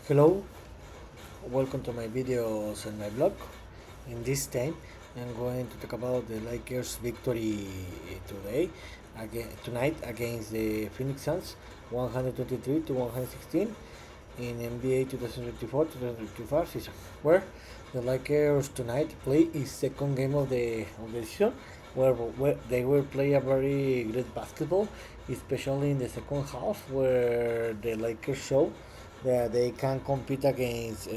Hello, welcome to my videos and my blog. In this time, I'm going to talk about the Lakers' victory today, tonight against the Phoenix Suns, 123 to 116 in NBA 2024-2025 season, where the Lakers tonight play is second game of the season, where they will play a very great basketball, especially in the second half, where the Lakers show that they can compete against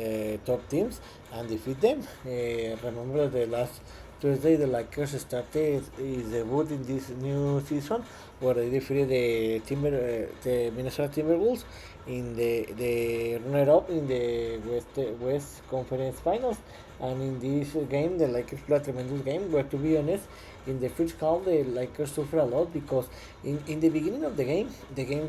top teams and defeat them. Remember the last Thursday the Lakers started his debut in this new season where they defeated the Minnesota Timberwolves in the runner-up in the West Conference Finals. And in this game, the Lakers played a tremendous game. But to be honest, in the first half, the Lakers suffered a lot because in the beginning of the game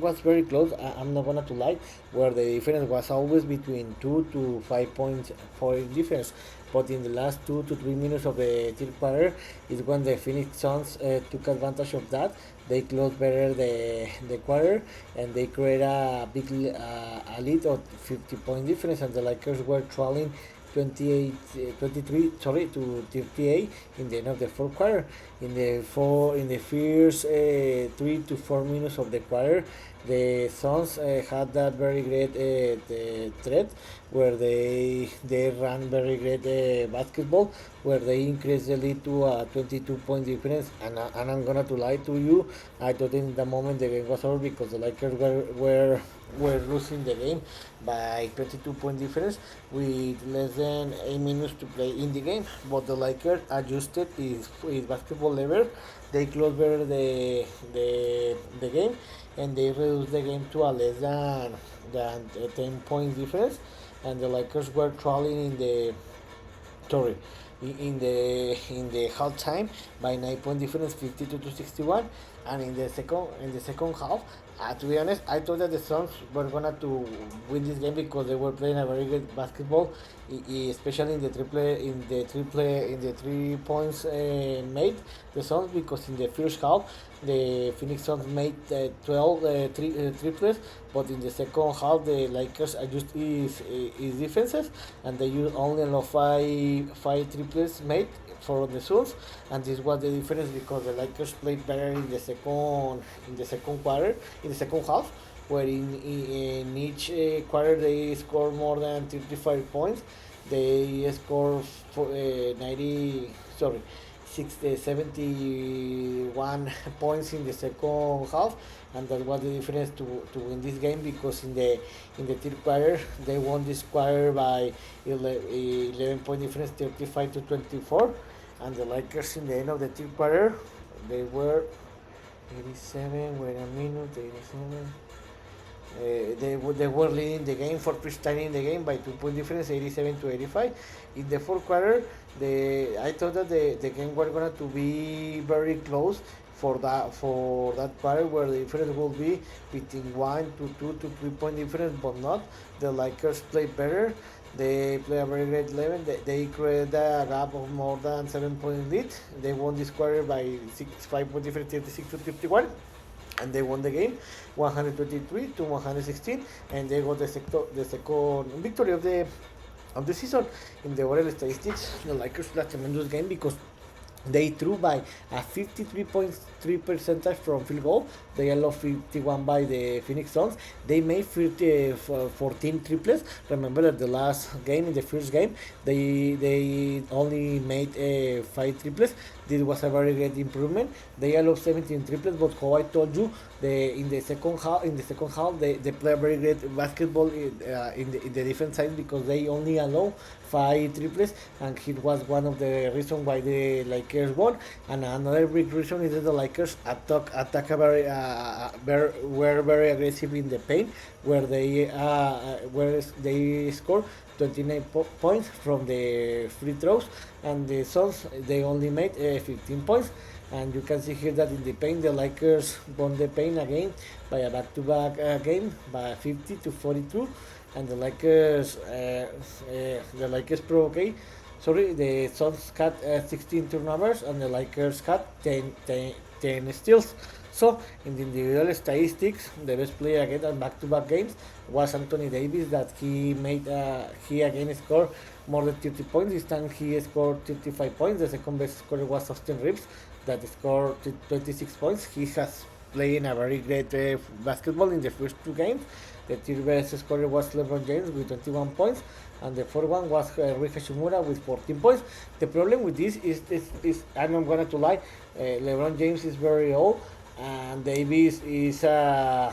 was very close. I'm not gonna to lie, where the difference was always between 2 to 5 points for difference. But in the last 2 to 3 minutes of the third quarter is when the Phoenix Suns took advantage of that. They closed better the quarter and they create a lead of 50 point difference, and the Lakers were trailing 23 sorry to 38 in the end of the fourth quarter. In the first 3 to 4 minutes of the quarter, the Suns had that very great threat where they ran very great basketball, where they increased the lead to a 22-point difference. And I'm gonna to lie to you, I thought in the moment the game was over because the Lakers were losing the game by 22-point difference with less than 8 minutes to play in the game. But the Lakers adjusted his basketball level. They closed better the game, and they reduced the game to a less than a 10 point difference. And the Lakers were trailing sorry in the halftime by 9 point difference, 52 to 61. And in the second half, to be honest, I thought that the Suns were gonna to win this game because they were playing a very good basketball, especially in the 3 points made the Suns, because in the first half the Phoenix Suns made 12 triples, but in the second half the Lakers adjust his defenses, and they used only allow five triples made for the Suns. And this was the difference because the Lakers played better in the second quarter, in the second half, where in each quarter they score more than 35 points. They score 90 sorry 71 points in the second half, and that was the difference to win this game, because in the third quarter they won this quarter by 11 point difference, 35 to 24. And the Lakers in the end of the third quarter, they were 87, wait a minute, 87. They were leading the game for first time in the game by 2 point difference, 87 to 85. In the fourth quarter, I thought that the game was going to be very close for that quarter, where the difference will be between 1 to 2 to 3 point difference, but not. The Lakers played better. They play a very great level. They created a gap of more than 7 point lead. They won this quarter by 5 point difference, 36 to 51, and they won the game 123 to 116, and they got the second victory of the season. In the overall statistics, the Lakers played a tremendous game because they threw by a 53.3 percentage from field goal. They allowed 51 by the Phoenix Suns. They made 14 triples. Remember that the last game, in the first game, they only made 5 triples. This was a very great improvement. They allowed 17 triples, but how I told you, in the second half, they play a very great basketball in the defense side, because they only allow 5 triples, and it was one of the reasons why the Lakers won. And another big reason is that the Lakers attack were very aggressive in the paint, where they score 29 points from the free throws, and the Suns they only made 15 points. And you can see here that in the paint, the Lakers won the paint again by a back-to-back game by 50 to 42. And the Lakers provoked. Sorry, the Suns had 16 turnovers, and the Lakers had 10 steals. So in the individual statistics, the best player again on back-to-back games was Anthony Davis. That he again scored more than 30 points. This time he scored 35 points. The second best scorer was Austin Reeves, that scored 26 points. He has played a very great basketball in the first two games. The third best scorer was LeBron James with 21 points, and the fourth one was Rui Hachimura with 14 points. The problem with this is I'm not going to lie, LeBron James is very old, and Davis is a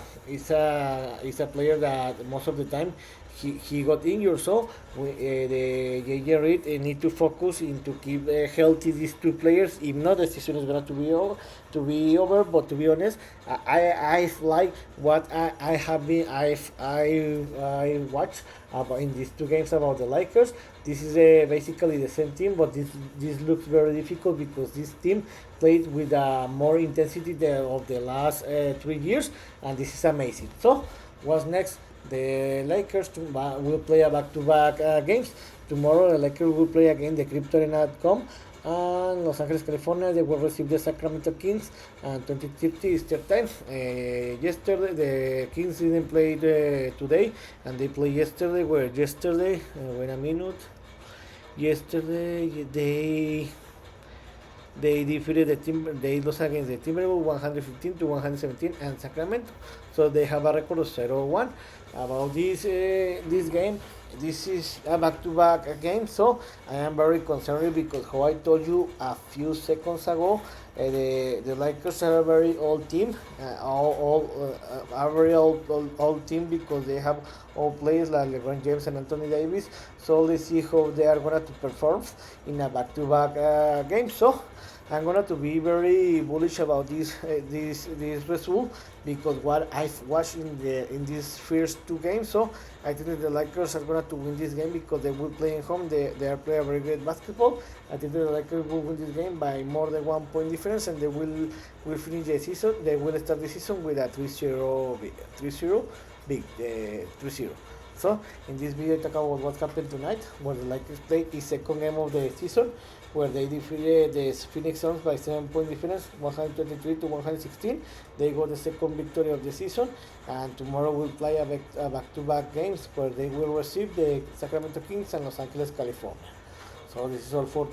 player that most of the time he got injured. So the JJ Reed need to focus in to keep healthy these two players. If not, the season is going to be over. But to be honest, I like what I have been I watched about in these two games about the Lakers. This is basically the same team, but this looks very difficult because this team played with more intensity of the last 3 years, and this is amazing. So, what's next? The Lakers will play a back-to-back games. Tomorrow, the Lakers will play again the Crypto.com, and Los Angeles, California. They will receive the Sacramento Kings and 20:30 Eastern time. Yesterday, the Kings didn't play today, and they played yesterday. Wait a minute. Yesterday, they defeated they lost against the Timberwolves 115 to 117 and Sacramento. So they have a record of 0-1. About this game, this is a back-to-back game, so I am very concerned because how I told you a few seconds ago, the Lakers are a very old team, a very old team because they have all players like LeBron James and Anthony Davis. So let's see how they are going to perform in a back-to-back game. So I'm going to be very bullish about this result because what I've watched in these first two games. So I think that the Lakers are going to win this game because they will play at home. They are playing very great basketball. I think that the Lakers will win this game by more than 1 point difference, and they will finish the season. They will start the season with a 3-0 big 3-0. So in this video I talk about what happened tonight, where the Lakers played the second game of the season, where they defeated the Phoenix Suns by 7 point difference, 123 to 116. They got the second victory of the season, and tomorrow we'll play a back-to-back games where they will receive the Sacramento Kings and Los Angeles, California. So this is all for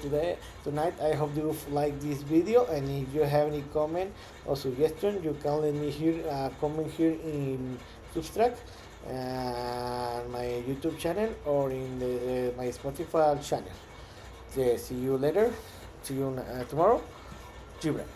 tonight. I hope you like this video, and if you have any comment or suggestion, you can let me comment here in Substract and my YouTube channel or in my Spotify channel. See you later. See you tomorrow. Gibran.